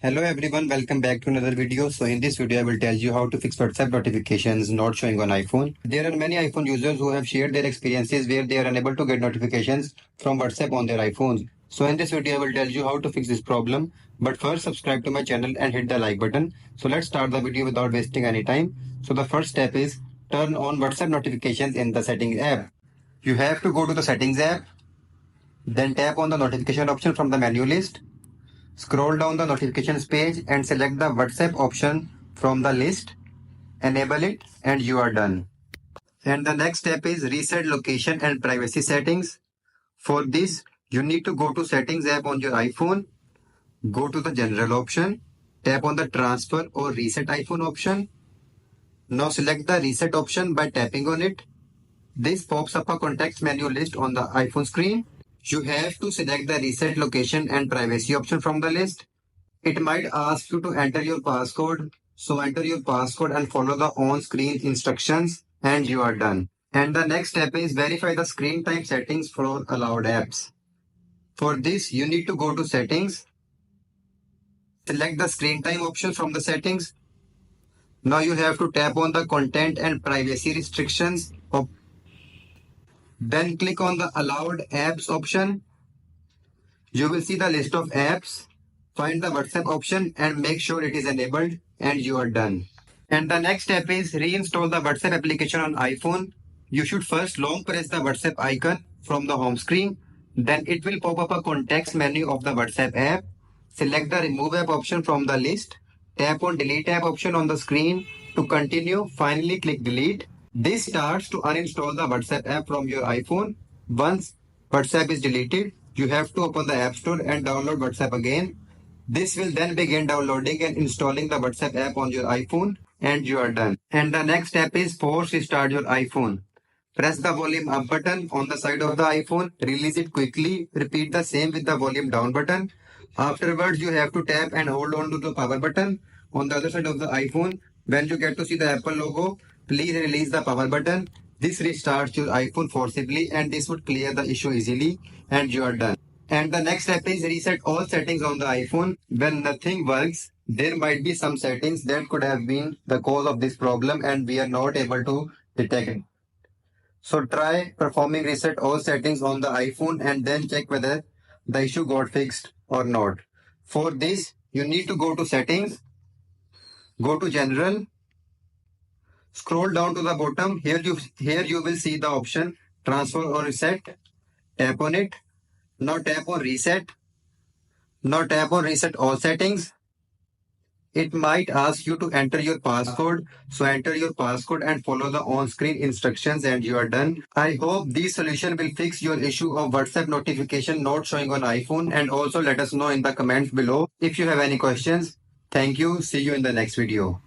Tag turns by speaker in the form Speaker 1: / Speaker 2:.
Speaker 1: Hello everyone, welcome back to another video. So in this video, I will tell you how to fix WhatsApp notifications not showing on iPhone. There are many iPhone users who have shared their experiences where they are unable to get notifications from WhatsApp on their iPhones. So in this video, I will tell you how to fix this problem. But first, subscribe to my channel and hit the like button. So let's start the video without wasting any time. So the first step is turn on WhatsApp notifications in the settings app. You have to go to the settings app, then tap on the notification option from the menu list. Scroll down the notifications page and select the WhatsApp option from the list. Enable it and you are done. And the next step is reset location and privacy settings. For this, you need to go to settings app on your iPhone. Go to the general option. Tap on the transfer or reset iPhone option. Now select the reset option by tapping on it. This pops up a context menu list on the iPhone screen. You have to select the reset location and privacy option from the list. It might ask you to enter your passcode. So enter your passcode and follow the on-screen instructions and you are done. And the next step is verify the screen time settings for allowed apps. For this, you need to go to settings. Select the screen time option from the settings. Now you have to tap on the content and privacy restrictions. Then click on the allowed apps option. You will see the list of apps. Find the WhatsApp option and make sure it is enabled and you are done. And the next step is reinstall the WhatsApp application on iPhone. You should first long press the WhatsApp icon from the home screen. Then it will pop up a context menu of the WhatsApp app. Select the remove app option from the list. Tap on delete app option on the screen. To continue, finally click delete. This starts to uninstall the WhatsApp app from your iPhone. Once WhatsApp is deleted, you have to open the App Store and download WhatsApp again. This will then begin downloading and installing the WhatsApp app on your iPhone and you are done. And the next step is force restart your iPhone. Press the volume up button on the side of the iPhone, release it quickly, repeat the same with the volume down button. Afterwards, you have to tap and hold on to the power button on the other side of the iPhone. When you get to see the Apple logo, please release the power button. This restarts your iPhone forcibly and this would clear the issue easily and you are done. And the next step is reset all settings on the iPhone. When nothing works, there might be some settings that could have been the cause of this problem and we are not able to detect it. So try performing reset all settings on the iPhone and then check whether the issue got fixed or not. For this, you need to go to settings, go to general, scroll down to the bottom. Here you will see the option transfer or reset. Tap on it. Now tap on reset. Now tap on reset all settings. It might ask you to enter your passcode. So enter your passcode and follow the on-screen instructions and you are done. I hope this solution will fix your issue of WhatsApp notification not showing on iPhone, and also let us know in the comments below if you have any questions. Thank you. See you in the next video.